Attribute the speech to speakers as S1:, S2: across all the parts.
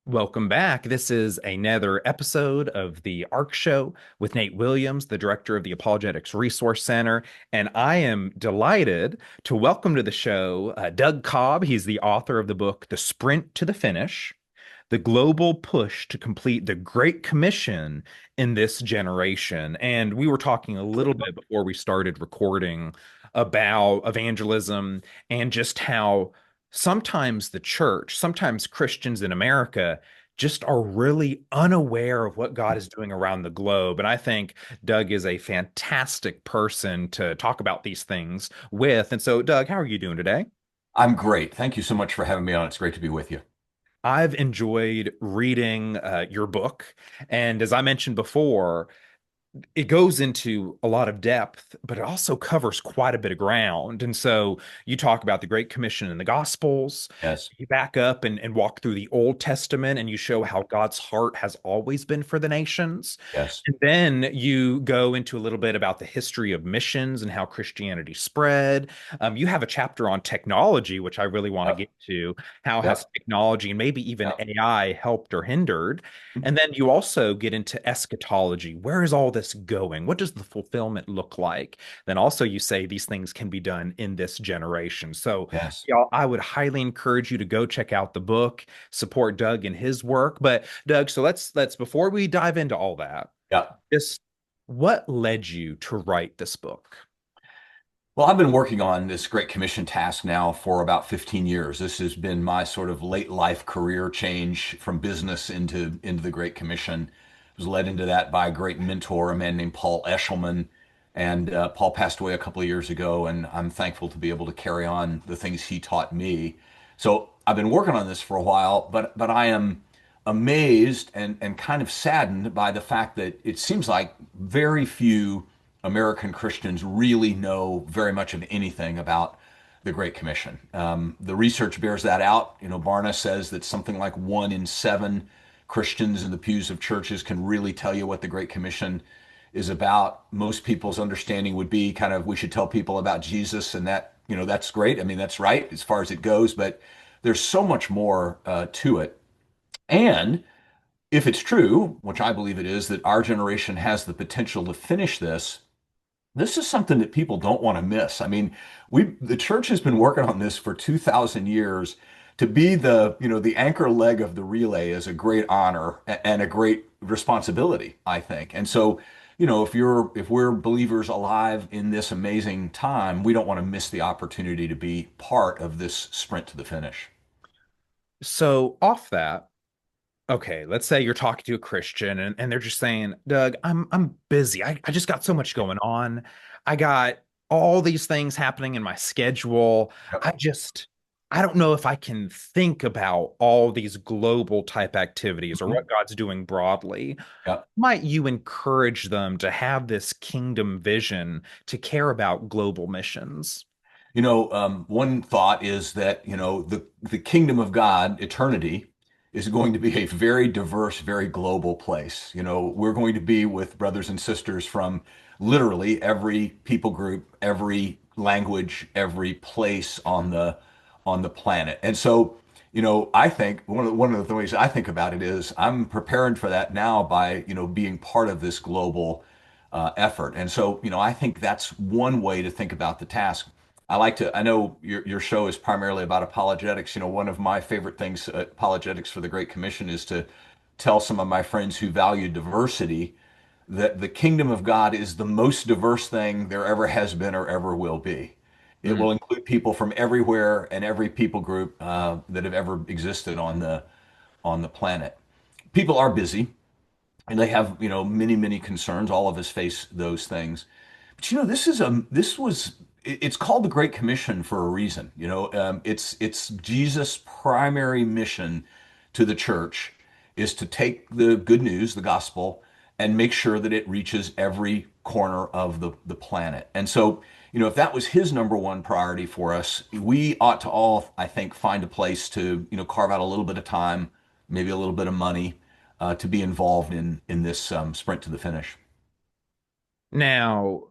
S1: Welcome back. This is another episode of the ARC Show with Nate Williams, the director of the Apologetics Resource Center. And I am delighted to welcome to the show Doug Cobb. He's the author of the book, The Sprint to the Finish: The Global Push to Complete the Great Commission in This Generation. And we were talking a little bit before we started recording about evangelism and just how sometimes the church, sometimes Christians in America just are really unaware of what God is doing around the globe. And I think Doug is a fantastic person to talk about these things with. And so, Doug, how are you doing today?
S2: I'm great. Thank you so much for having me on. It's great to be with you.
S1: I've enjoyed reading your book. And as I mentioned before, it goes into a lot of depth, but it also covers quite a bit of ground. And so you talk about the Great Commission in the Gospels.
S2: Yes,
S1: You back up and walk through the Old Testament and you show how God's heart has always been for the nations.
S2: yes,
S1: And then you go into a little bit about the history of missions and how Christianity spread. You have a chapter on technology, which I really want to
S2: yep,
S1: get to. How has
S2: yep,
S1: technology and maybe even
S2: yep.
S1: AI helped or hindered? And then you also get into eschatology. Where is all this going? What does the fulfillment look like? Then also you say these things can be done in this generation. So,
S2: Yes.
S1: y'all, I would highly encourage you to go check out the book, support Doug in his work. But Doug, so let's before we dive into all that,
S2: Yeah.
S1: just what led you to write this book?
S2: Well, I've been working on this Great Commission task now for about 15 years. This has been my sort of late life career change from business into the Great Commission. I was led into that by a great mentor, a man named Paul Eshelman. And Paul passed away a couple of years ago, and I'm thankful to be able to carry on the things he taught me. So I've been working on this for a while, but I am amazed and kind of saddened by the fact that it seems like very few American Christians really know very much of anything about the Great Commission. The research bears that out. You know, Barna says that something like 1 in 7 Christians in the pews of churches can really tell you what the Great Commission is about. Most people's understanding would be kind of we should tell people about Jesus, and that that's great. I mean, that's right as far as it goes, but there's so much more to it. And if it's true, which I believe it is, that our generation has the potential to finish this is something that people don't want to miss. I mean, the church has been working on this for 2,000 years. To be the anchor leg of the relay is a great honor and a great responsibility, I think. And so, if we're believers alive in this amazing time, we don't want to miss the opportunity to be part of this sprint to the finish.
S1: So off that, okay, let's say you're talking to a Christian and they're just saying, Doug, I'm busy. I just got so much going on. I got all these things happening in my schedule.
S2: Yep.
S1: I don't know if I can think about all these global type activities or
S2: Mhm.
S1: what God's doing broadly.
S2: Yep.
S1: Might you encourage them to have this kingdom vision to care about global missions?
S2: One thought is that, the kingdom of God, eternity, is going to be a very diverse, very global place. We're going to be with brothers and sisters from literally every people group, every language, every place on the planet. And so, I think one of the ways I think about it is I'm preparing for that now by, being part of this global effort. And so, I think that's one way to think about the task. I know your show is primarily about apologetics. One of my favorite things, apologetics for the Great Commission, is to tell some of my friends who value diversity that the kingdom of God is the most diverse thing there ever has been or ever will be. It
S1: Mm.
S2: will include people from everywhere and every people group that have ever existed on the planet. People are busy and they have many concerns. All of us face those things. But it's called the Great Commission for a reason. It's Jesus' primary mission to the church is to take the good news, the gospel, and make sure that it reaches every corner of the planet. And so, if that was his number one priority for us, we ought to all, I think, find a place to, carve out a little bit of time, maybe a little bit of money, to be involved in this sprint to the finish.
S1: Now,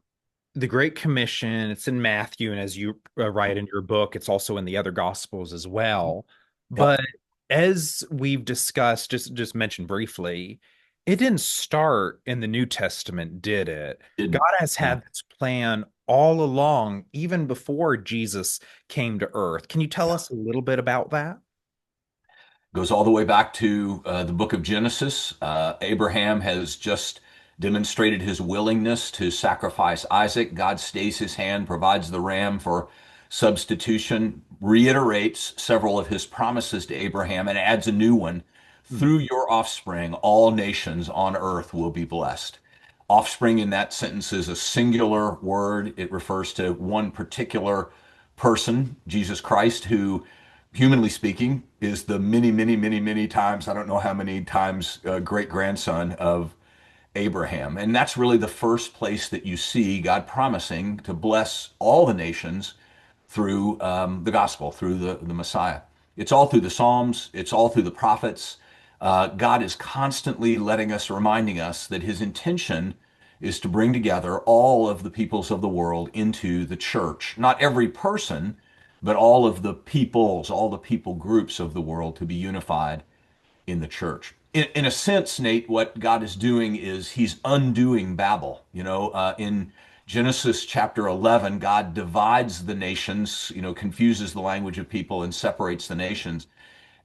S1: the Great Commission, it's in Matthew, and as you write in your book, it's also in the other Gospels as well. But
S2: Yep.
S1: as we've discussed, just mentioned briefly, it didn't start in the New Testament, did it? God
S2: Didn't.
S1: has
S2: No.
S1: had this plan all along, even before Jesus came to earth. Can you tell
S2: Yeah.
S1: us a little bit about that?
S2: Goes all the way back to the book of Genesis. Abraham has just demonstrated his willingness to sacrifice Isaac. God stays his hand, provides the ram for substitution, reiterates several of his promises to Abraham, and adds a new one.
S1: Hmm.
S2: Through your offspring, all nations on earth will be blessed. Offspring in that sentence is a singular word. It refers to one particular person, Jesus Christ, who, humanly speaking, is the many, many, many, many times, I don't know how many times, great grandson of Abraham. And that's really the first place that you see God promising to bless all the nations through the gospel, through the Messiah. It's all through the Psalms, it's all through the prophets. God is constantly letting us, reminding us that his intention is to bring together all of the peoples of the world into the church. Not every person, but all of the peoples, all the people groups of the world to be unified in the church. In a sense, Nate, what God is doing is he's undoing Babel. In Genesis chapter 11, God divides the nations, confuses the language of people and separates the nations.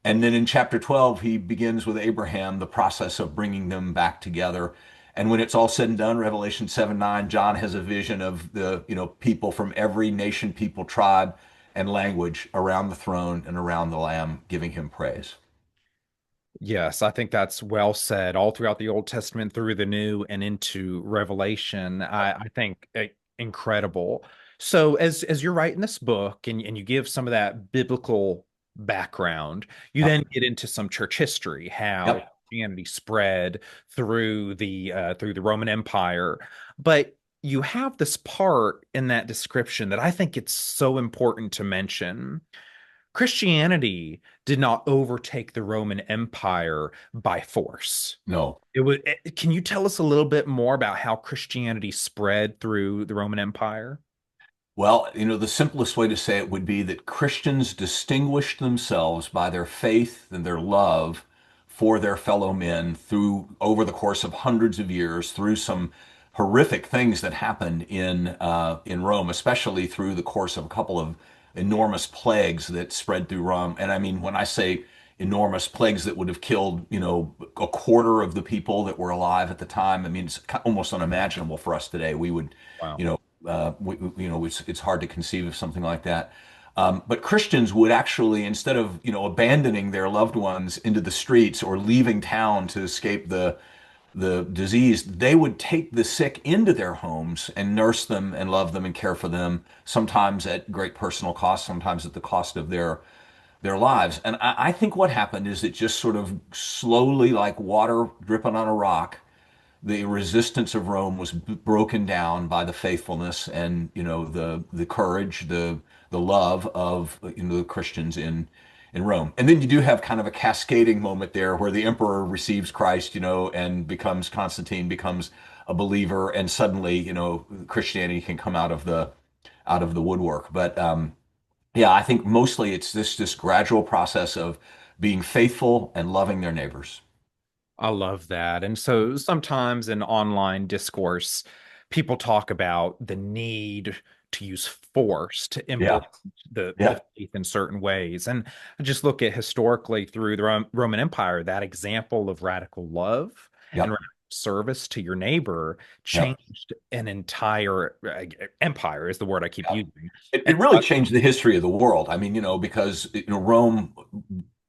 S2: And then in chapter 12, he begins with Abraham, the process of bringing them back together. And when it's all said and done, Revelation 7:9, John has a vision of the, people from every nation, people, tribe, and language around the throne and around the Lamb giving him praise.
S1: Yes, I think that's well said all throughout the Old Testament, through the New, and into Revelation. I think incredible. So as you're writing this book and you give some of that biblical background, you then
S2: Yep.
S1: get into some church history, how
S2: Yep.
S1: Christianity spread through the Roman Empire. But you have this part in that description that I think it's so important to mention. Christianity did not overtake the Roman Empire by force.
S2: No.
S1: Can you tell us a little bit more about how Christianity spread through the Roman Empire?
S2: Well, the simplest way to say it would be that Christians distinguished themselves by their faith and their love for their fellow men through over the course of hundreds of years, through some horrific things that happened in Rome, especially through the course of a couple of enormous plagues that spread through Rome. And I mean, when I say enormous plagues that would have killed, a quarter of the people that were alive at the time, I mean, it's almost unimaginable for us today. We would,
S1: Wow.
S2: you know, it's hard to conceive of something like that. But Christians would actually, instead of, abandoning their loved ones into the streets or leaving town to escape the disease, they would take the sick into their homes and nurse them and love them and care for them, sometimes at great personal cost, sometimes at the cost of their lives. And I think what happened is it just sort of slowly, like water dripping on a rock, the resistance of Rome was broken down by the faithfulness and the courage, the love of the Christians in Rome. And then you do have kind of a cascading moment there where the emperor receives Christ, and becomes Constantine becomes a believer, and suddenly Christianity can come out of the woodwork. But yeah, I think mostly it's this gradual process of being faithful and loving their neighbors.
S1: I love that. And so sometimes in online discourse, people talk about the need to use force to
S2: Yeah,
S1: implement the
S2: yeah,
S1: faith in certain ways. And I just look at historically through the Roman Empire, that example of radical love and
S2: yep,
S1: radical service to your neighbor
S2: yep.
S1: changed an entire empire, is the word I keep
S2: Yeah.
S1: using.
S2: It
S1: And
S2: really changed the history of the world. I mean, because Rome,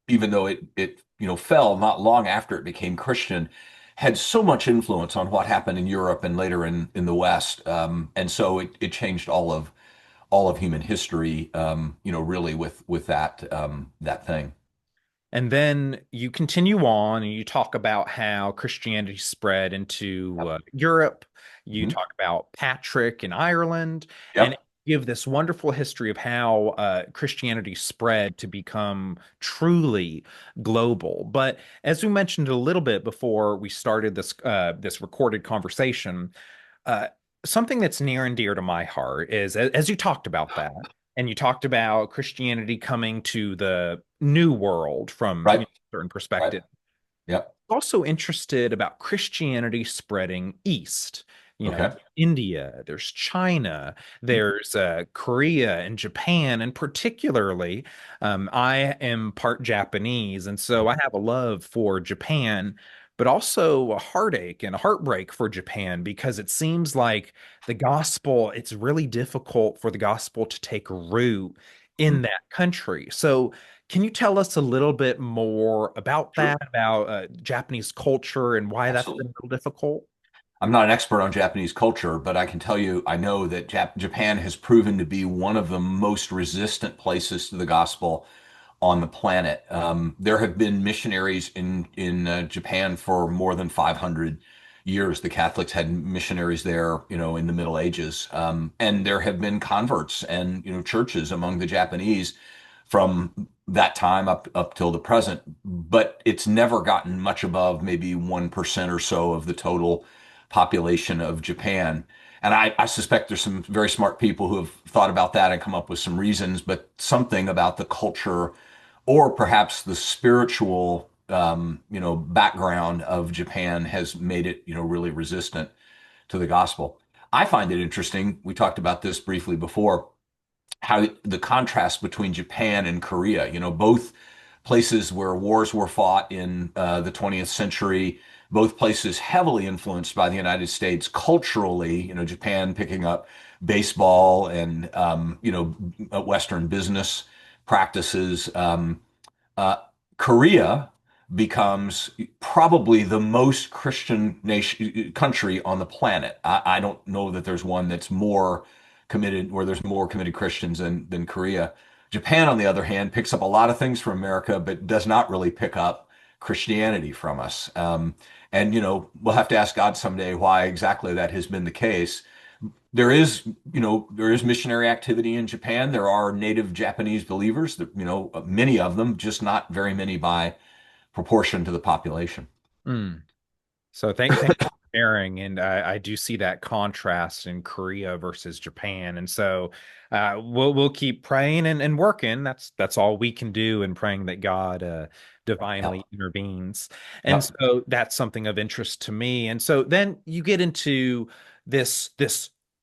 S2: even though it fell not long after it became Christian, had so much influence on what happened in Europe and later in the West, and so it changed all of human history. Really with that thing.
S1: And then you continue on and you talk about how Christianity spread into
S2: Yep.
S1: Europe. You
S2: Mhm.
S1: talk about Patrick in Ireland and
S2: Yep.
S1: give this wonderful history of how Christianity spread to become truly global. But as we mentioned a little bit before we started this recorded conversation, uh, something that's near and dear to my heart is, as you talked about that. And you talked about Christianity coming to the New World from
S2: Right.
S1: a certain
S2: Right.
S1: perspective.
S2: Yep.
S1: Also interested about Christianity spreading east.
S2: Okay.
S1: India, there's China, there's Korea and Japan, and particularly, I am part Japanese, and so I have a love for Japan, but also a heartache and a heartbreak for Japan because it seems like the gospel, it's really difficult for the gospel to take root
S2: Mhm.
S1: in that country. So can you tell us a little bit more about
S2: Sure.
S1: that, about Japanese culture and why that's been
S2: Absolutely.
S1: a little difficult?
S2: I'm not an expert on Japanese culture, but I can tell you, I know that Japan has proven to be one of the most resistant places to the gospel on the planet. There have been missionaries in Japan for more than 500 years. The Catholics had missionaries there, in the Middle Ages, and there have been converts and churches among the Japanese from that time up till the present. But it's never gotten much above maybe 1% or so of the total population of Japan. And I suspect there's some very smart people who have thought about that and come up with some reasons, but something about the culture or perhaps the spiritual background of Japan has made it really resistant to the gospel. I find it interesting. We talked about this briefly before, how the contrast between Japan and Korea, both places where wars were fought in the 20th century, both places heavily influenced by the United States culturally, Japan picking up baseball and, Western business practices. Uh, Korea becomes probably the most Christian nation country on the planet. I don't know that there's one that's more committed, where there's more committed Christians than Korea. Japan, on the other hand, picks up a lot of things from America, but does not really pick up Christianity from us. And we'll have to ask God someday why exactly that has been the case. There is missionary activity in Japan. There are native Japanese believers, many of them, just not very many by proportion to the population.
S1: Mm. So thank you for sharing, and I do see that contrast in Korea versus Japan, and so we'll keep praying and working. That's all we can do, and praying that God
S2: Yep.
S1: divinely intervenes. And
S2: Yep.
S1: so that's something of interest to me. And so then you get into this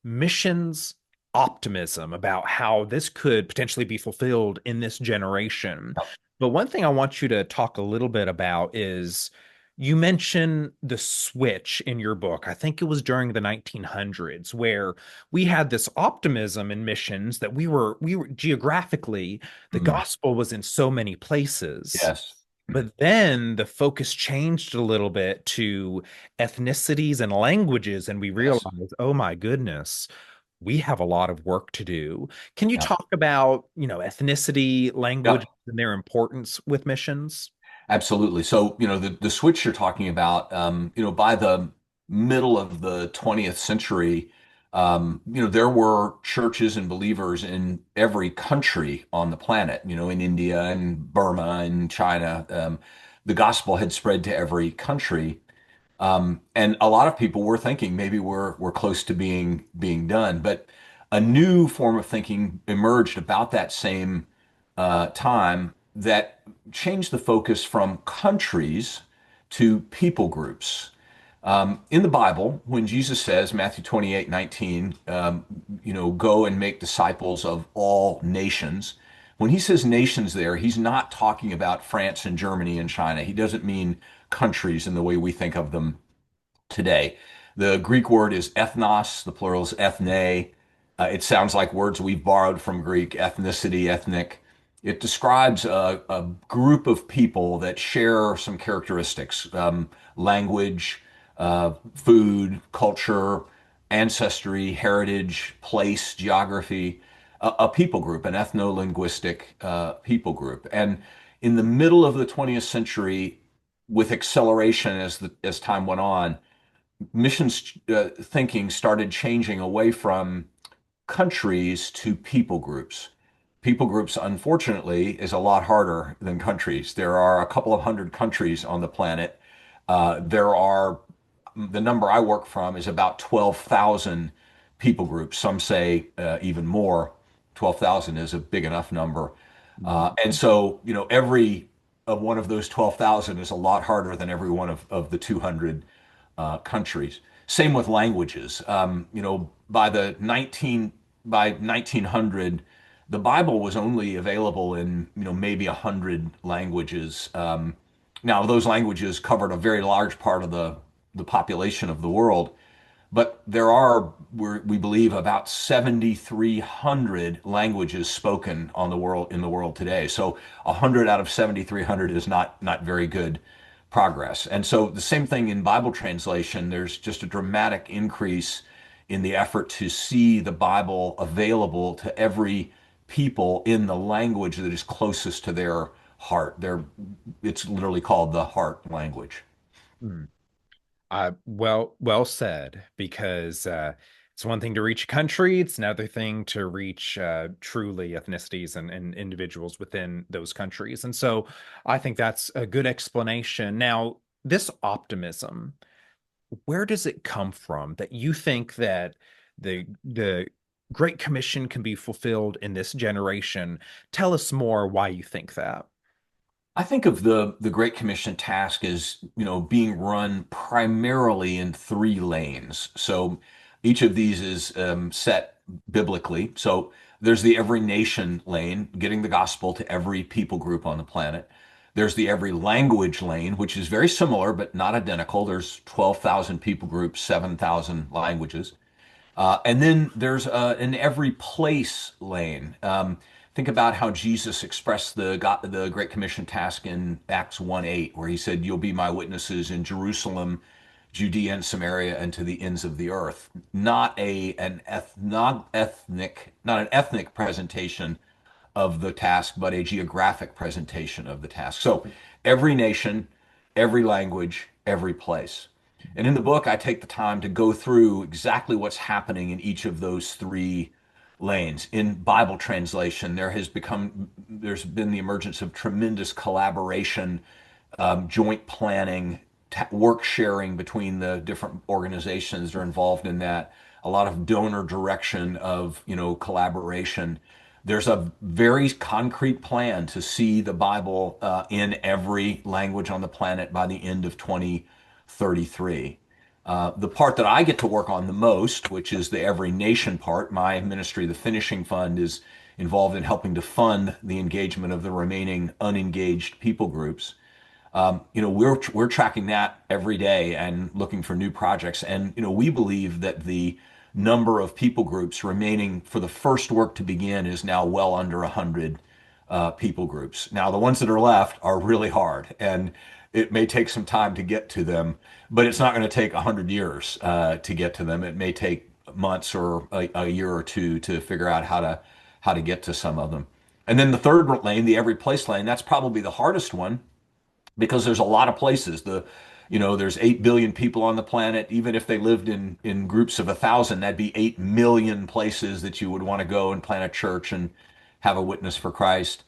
S1: missions optimism about how this could potentially be fulfilled in this generation.
S2: Yep.
S1: But one thing I want you to talk a little bit about is you mention the switch in your book. I think it was during the 1900s where we had this optimism in missions that we were geographically, the
S2: Mm.
S1: gospel was in so many places.
S2: Yes.
S1: But then the focus changed a little bit to ethnicities and languages, and we
S2: Yes.
S1: realized, oh my goodness, we have a lot of work to do. Can you
S2: Yep.
S1: talk about, ethnicity, language,
S2: Yep.
S1: and their importance with missions?
S2: Absolutely. So, the switch you're talking about, by the middle of the 20th century, there were churches and believers in every country on the planet, in India and Burma and China. The gospel had spread to every country. And a lot of people were thinking maybe we're close to being done, but a new form of thinking emerged about that same time that changed the focus from countries to people groups. In the Bible, when Jesus says, Matthew 28:19, go and make disciples of all nations, when he says nations there, he's not talking about France and Germany and China. He doesn't mean countries in the way we think of them today. The Greek word is ethnos, the plural is ethne. It sounds like words we've borrowed from Greek, ethnicity, ethnic. It describes a group of people that share some characteristics, language, food, culture, ancestry, heritage, place, geography, a people group, an ethno-linguistic people group. And in the middle of the 20th century, with acceleration as time went on, missions thinking started changing away from countries to people groups. People groups, unfortunately, is a lot harder than countries. There are a couple of hundred countries on the planet. There are the number I work from is about 12,000 people groups. Some say even more, 12,000 is a big enough number.
S1: Mm.
S2: And so, every of one of those 12,000 is a lot harder than every one of the 200 countries. Same with languages. By 1900, the Bible was only available in maybe 100 languages. Now those languages covered a very large part of the population of the world, but there are, we believe, about 7,300 languages spoken in the world today. So 100 out of 7,300 is not very good progress. And so the same thing in Bible translation. There's just a dramatic increase in the effort to see the Bible available to every people in the language that is closest to their heart. It's literally called the heart language.
S1: Mm. Well said, because it's one thing to reach a country, it's another thing to reach truly ethnicities and individuals within those countries. And so I think that's a good explanation. Now, this optimism, where does it come from that you think that the Great Commission can be fulfilled in this generation? Tell us more why you think that.
S2: I think of the Great Commission task as, being run primarily in three lanes. So each of these is set biblically. So there's the every nation lane, getting the gospel to every people group on the planet. There's the every language lane, which is very similar but not identical. There's 12,000 people groups, 7,000 languages. And then there's an every place lane. Think about how Jesus expressed the Great Commission task in Acts 1:8, where he said, "You'll be my witnesses in Jerusalem, Judea, and Samaria, and to the ends of the earth." Not an ethnic presentation of the task, but a geographic presentation of the task. So every nation, every language, every place. And in the book, I take the time to go through exactly what's happening in each of those three lanes. In Bible translation, there's been the emergence of tremendous collaboration, joint planning, work sharing between the different organizations that are involved in that. A lot of donor direction of collaboration. There's a very concrete plan to see the Bible in every language on the planet by the end of 2033. The part that I get to work on the most, which is the every nation part, my ministry, the Finishing Fund, is involved in helping to fund the engagement of the remaining unengaged people groups. We're tracking that every day and looking for new projects. And we believe that the number of people groups remaining for the first work to begin is now well under 100 people groups. Now, the ones that are left are really hard, and it may take some time to get to them, but it's not going to take 100 years to get to them. It may take months or a year or two to figure out how to get to some of them. And then the third lane, the every place lane, that's probably the hardest one because there's a lot of places. There's 8 billion people on the planet. Even if they lived in groups of 1,000, that'd be 8 million places that you would want to go and plant a church and have a witness for Christ.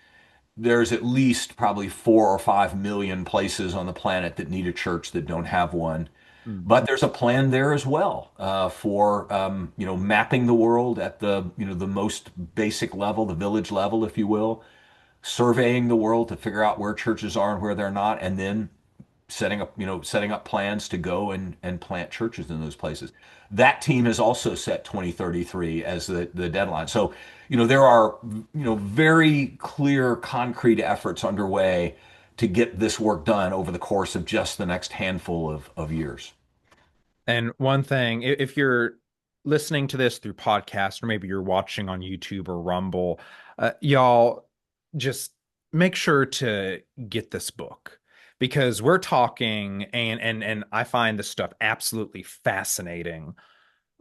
S2: There's at least probably 4 or 5 million places on the planet that need a church that don't have one.
S1: Mm.
S2: But there's a plan there as well for mapping the world at the most basic level, the village level, if you will, surveying the world to figure out where churches are and where they're not, and then setting up plans to go and plant churches in those places. That team has also set 2033 as the deadline. So, there are, very clear, concrete efforts underway to get this work done over the course of just the next handful of years.
S1: And one thing, if you're listening to this through podcast, or maybe you're watching on YouTube or Rumble, y'all just make sure to get this book, because we're talking, and I find this stuff absolutely fascinating,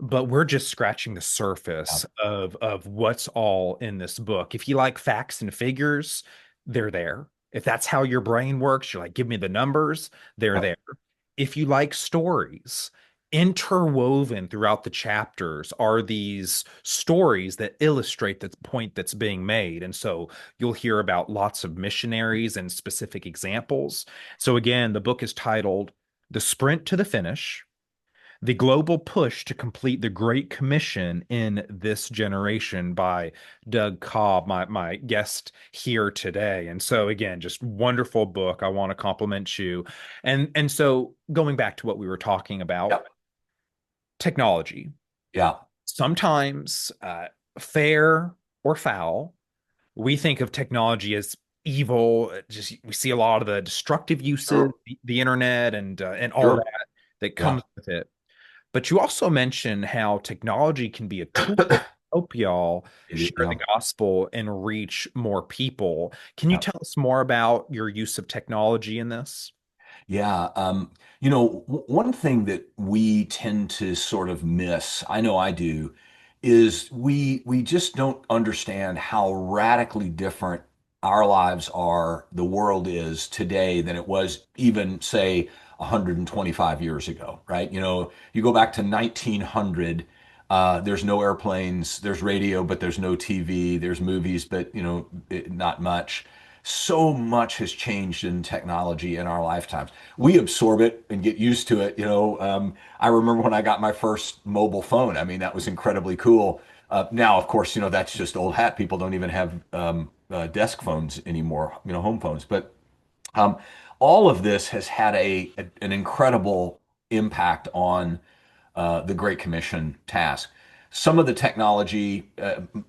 S1: but we're just scratching the
S2: Yeah.
S1: surface of what's all in this book. If you like facts and figures, they're there. If that's how your brain works, you're like, give me the numbers, they're
S2: Yep.
S1: there. If you like stories, interwoven throughout the chapters are these stories that illustrate the point that's being made. And so you'll hear about lots of missionaries and specific examples. So again, the book is titled The Sprint to the Finish: The Global Push to Complete the Great Commission in This Generation by Doug Cobb, my guest here today. And so again, just wonderful book. I want to compliment you. And so going back to what we were talking about,
S2: Yep.
S1: technology.
S2: Yeah.
S1: Sometimes fair or foul, we think of technology as evil. Just we see a lot of the destructive uses,
S2: Sure.
S1: the internet and all
S2: Sure.
S1: that that
S2: Yeah.
S1: comes with it. But you also mentioned how technology can be a tool to help y'all share the
S2: Yeah.
S1: gospel and reach more people. Can you
S2: Yeah.
S1: tell us more about your use of technology in this?
S2: Yeah. One thing that we tend to sort of miss, I know I do, is we just don't understand how radically different our lives are, the world is today than it was even, say, 125 years ago, right? You go back to 1900, there's no airplanes, there's radio, but there's no TV, there's movies, but not much. So much has changed in technology in our lifetimes. We absorb it and get used to it. I remember when I got my first mobile phone. I mean, that was incredibly cool. Now, of course, that's just old hat. People don't even have desk phones anymore, home phones. But um, all of this has had an incredible impact on the Great Commission task. Some of the technology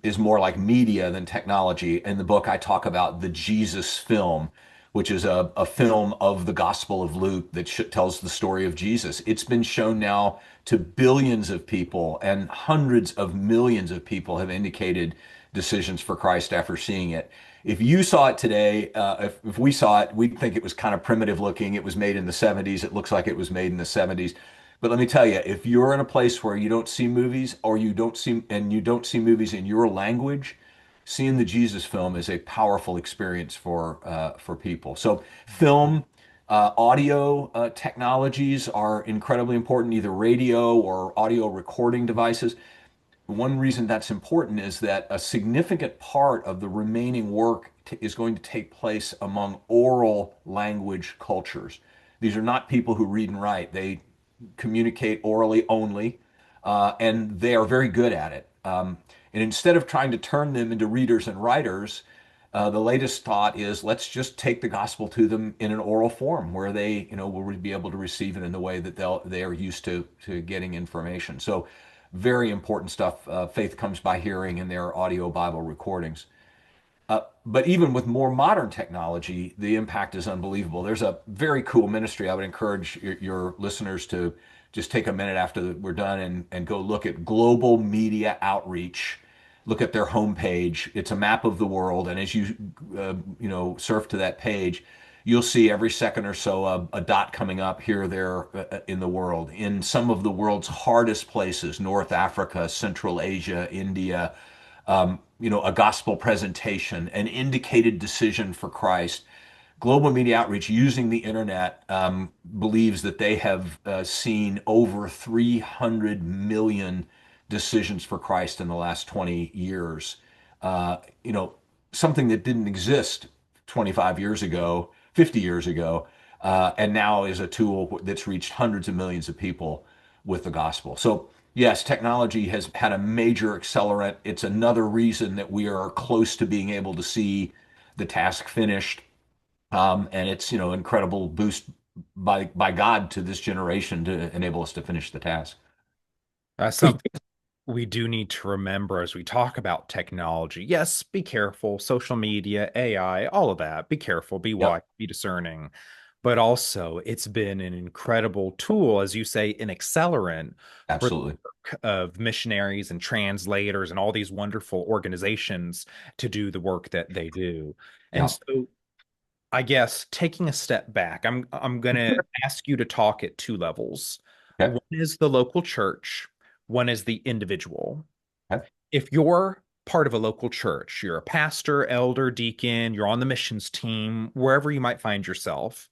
S2: is more like media than technology. In the book, I talk about the Jesus film, which is a film of the Gospel of Luke that tells the story of Jesus. It's been shown now to billions of people, and hundreds of millions of people have indicated decisions for Christ after seeing it. If you saw it today, if we saw it, we'd think it was kind of primitive looking. It was made in the 70s. It looks like it was made in the 70s. But let me tell you, if you're in a place where you don't see movies or you don't see movies in your language, seeing the Jesus film is a powerful experience for people. So film, audio technologies are incredibly important, either radio or audio recording devices. One reason that's important is that a significant part of the remaining work is going to take place among oral language cultures. These are not people who read and write. They communicate orally only, and they are very good at it. And instead of trying to turn them into readers and writers, the latest thought is let's just take the gospel to them in an oral form where they, will be able to receive it in the way that they are used to getting information. So, very important stuff. Faith comes by hearing, and their audio Bible recordings. But even with more modern technology, the impact is unbelievable. There's a very cool ministry. I would encourage your listeners to just take a minute after we're done and go look at Global Media Outreach. Look at their homepage. It's a map of the world, and as surf to that page, you'll see every second or so a dot coming up here or there in the world. In some of the world's hardest places, North Africa, Central Asia, India, a gospel presentation, an indicated decision for Christ. Global Media Outreach, using the internet, believes that they have seen over 300 million decisions for Christ in the last 20 years. Uh, you know, Something that didn't exist 25 years ago, 50 years ago, and now is a tool that's reached hundreds of millions of people with the gospel. So, yes, technology has had a major accelerant. It's another reason that we are close to being able to see the task finished. And it's, incredible boost by God to this generation to enable us to finish the task.
S1: Something we do need to remember as we talk about technology. Yes, be careful. Social media, AI, all of that. Be careful, be
S2: Yep,
S1: wise, be discerning. But also, it's been an incredible tool, as you say, an accelerant for the
S2: absolutely.
S1: work of missionaries and translators and all these wonderful organizations to do the work that they do. And
S2: Yeah.
S1: so, I guess taking a step back, I'm going to ask you to talk at two levels.
S2: Okay.
S1: One is the local church, one is the individual.
S2: Okay.
S1: If you're part of a local church, you're a pastor, elder, deacon, you're on the missions team, wherever you might find yourself,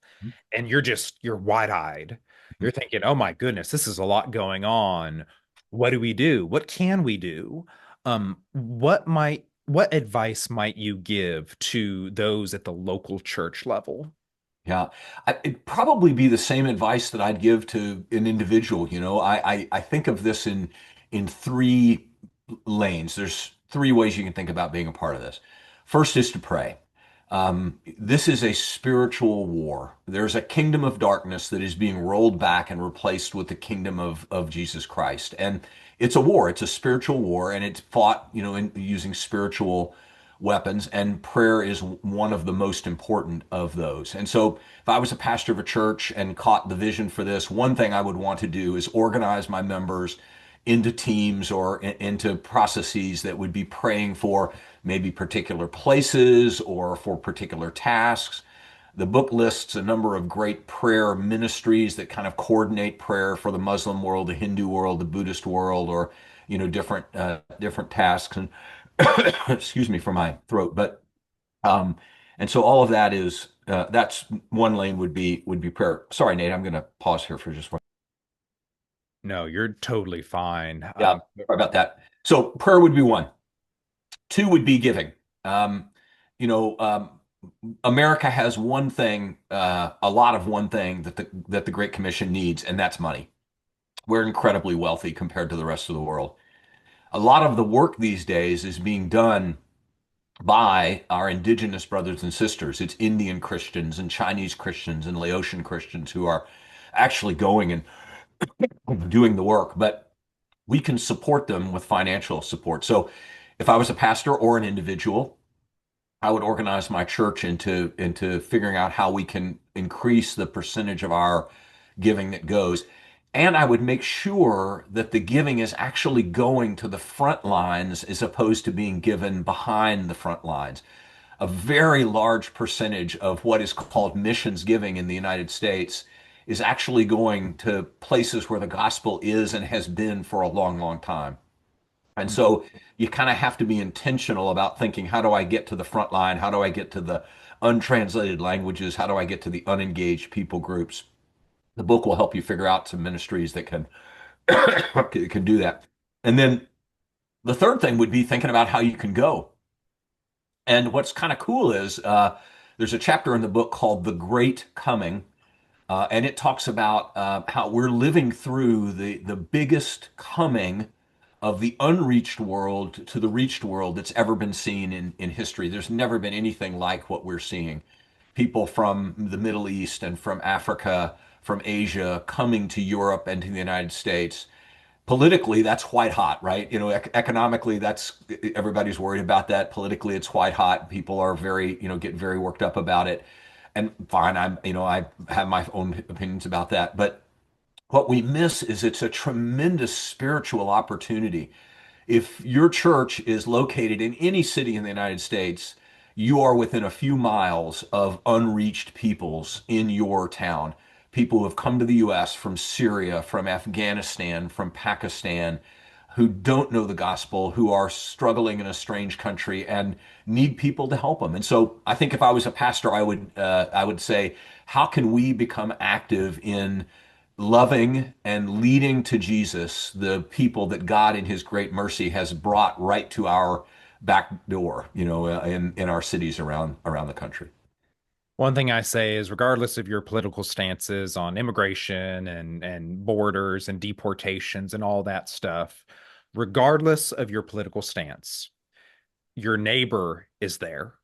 S1: and you're wide-eyed.
S2: Mhm.
S1: You're thinking, "Oh my goodness, this is a lot going on. What do we do? What can we do?" What advice might you give to those at the local church level?
S2: Yeah, it'd probably be the same advice that I'd give to an individual. I think of this in three lanes. There's three ways you can think about being a part of this. First is to pray. This is a spiritual war. There's a kingdom of darkness that is being rolled back and replaced with the kingdom of Jesus Christ. And it's a war. It's a spiritual war, and it's fought, using spiritual weapons, and prayer is one of the most important of those. And so, if I was a pastor of a church and caught the vision for this, one thing I would want to do is organize my members into teams or into processes that would be praying for maybe particular places or for particular tasks. The book lists a number of great prayer ministries that kind of coordinate prayer for the Muslim world, the Hindu world, the Buddhist world, or different tasks. And excuse me for my throat, but and so all of that is that's one lane would be prayer. Sorry, Nate, I'm going to pause here for just one.
S1: No, you're totally fine.
S2: Yeah, sorry about that. So prayer would be one. Two would be giving. Um, you know, America has one thing, a lot of one thing that the Great Commission needs, and that's money. We're incredibly wealthy compared to the rest of the world. A lot of the work these days is being done by our indigenous brothers and sisters. It's Indian Christians and Chinese Christians and Laotian Christians who are actually going and doing the work, but we can support them with financial support. So if I was a pastor or an individual, I would organize my church into figuring out how we can increase the percentage of our giving that goes. And I would make sure that the giving is actually going to the front lines as opposed to being given behind the front lines. A very large percentage of what is called missions giving in the United States is actually going to places where the gospel is and has been for a long, long time. And so you kind of have to be intentional about thinking, how do I get to the front line? How do I get to the untranslated languages? How do I get to the unengaged people groups? The book will help you figure out some ministries that can can do that. And then the third thing would be thinking about how you can go. And what's kind of cool is there's a chapter in the book called The Great Coming, and it talks about how we're living through the biggest coming of the unreached world to the reached world that's ever been seen in history. There's never been anything like what we're seeing. People from the Middle East and from Africa, from Asia coming to Europe and to the United States. Politically, that's white hot, right? Economically, that's everybody's worried about that. Politically, it's white hot. People are very, get very worked up about it. And fine, I have my own opinions about that. But what we miss is it's a tremendous spiritual opportunity. If your church is located in any city in the United States, you are within a few miles of unreached peoples in your town. People who have come to the U.S. from Syria, from Afghanistan, from Pakistan, who don't know the gospel, who are struggling in a strange country and need people to help them. And so I think if I was a pastor, I would say, how can we become active in loving and leading to Jesus the people that God in his great mercy has brought right to our back door, in our cities around the country.
S1: One thing I say is, regardless of your political stances on immigration and borders and deportations and all that stuff, regardless of your political stance, your neighbor is there.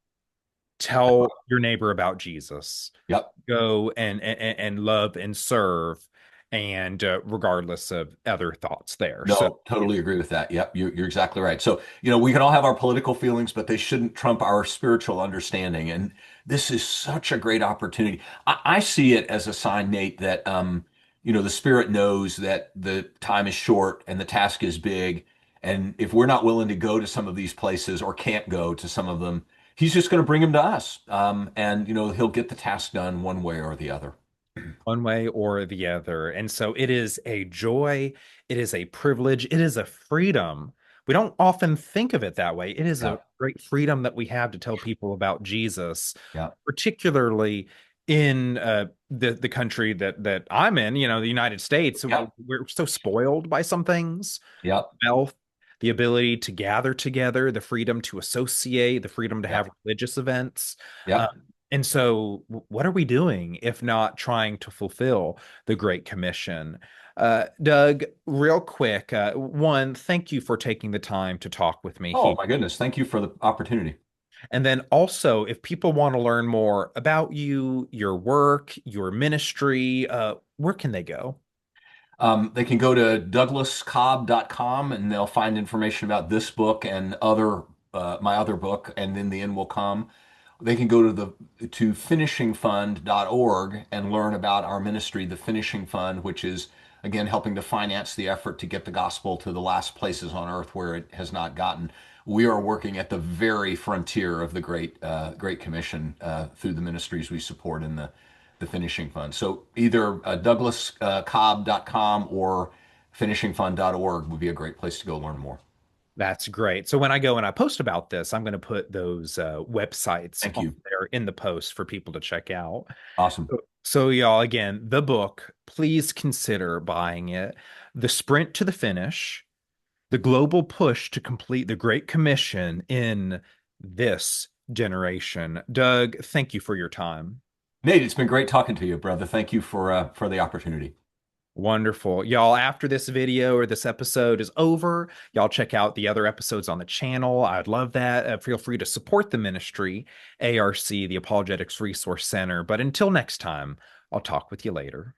S1: Tell your neighbor about Jesus.
S2: Yep.
S1: Go and love and serve, and regardless of other thoughts there. So
S2: No, totally agree with that. Yep, you're exactly right. So, we can all have our political feelings, but they shouldn't trump our spiritual understanding. And this is such a great opportunity. I see it as a sign, Nate, that the Spirit knows that the time is short and the task is big. And if we're not willing to go to some of these places or can't go to some of them, He's just going to bring them to us. And He'll get the task done one way or the other.
S1: one way or the other. And so it is a joy, it is a privilege, it is a freedom. We don't often think of it that way. It is
S2: Yeah,
S1: a great freedom that we have to tell people about Jesus,
S2: yeah,
S1: particularly in the country that I'm in, the United States.
S2: yeah,
S1: We're so spoiled by some things,
S2: yeah,
S1: wealth, the ability to gather together, the freedom to associate, the freedom to
S2: yeah,
S1: have religious events.
S2: yeah.
S1: Um, And so, what are we doing if not trying to fulfill the Great Commission? Doug, real quick, one, thank you for taking the time to talk with me
S2: Oh
S1: here.
S2: my goodness. Thank you for the opportunity.
S1: And then also, if people want to learn more about you, your work, your ministry, where can they go?
S2: They can go to douglascobb.com and they'll find information about this book and other my other book, and then the end will come. They can go to the to finishingfund.org and learn about our ministry, the Finishing Fund, which is again helping to finance the effort to get the gospel to the last places on earth where it has not gotten. We are working at the very frontier of the Great Commission through the ministries we support in the Finishing Fund. So either douglascobb.com or finishingfund.org would be a great place to go learn more.
S1: That's great. So when I go and I post about this, I'm going to put those websites
S2: Thank
S1: on
S2: you.
S1: there in the post for people to check out.
S2: Awesome.
S1: So, y'all, again, the book, please consider buying it. The Sprint to the Finish, the global push to complete the Great Commission in this generation. Doug, thank you for your time.
S2: Nate, it's been great talking to you, brother. Thank you for the opportunity.
S1: Wonderful. Y'all, after this video or this episode is over, y'all check out the other episodes on the channel. I'd love that. Feel free to support the ministry, ARC, the Apologetics Resource Center. But until next time, I'll talk with you later.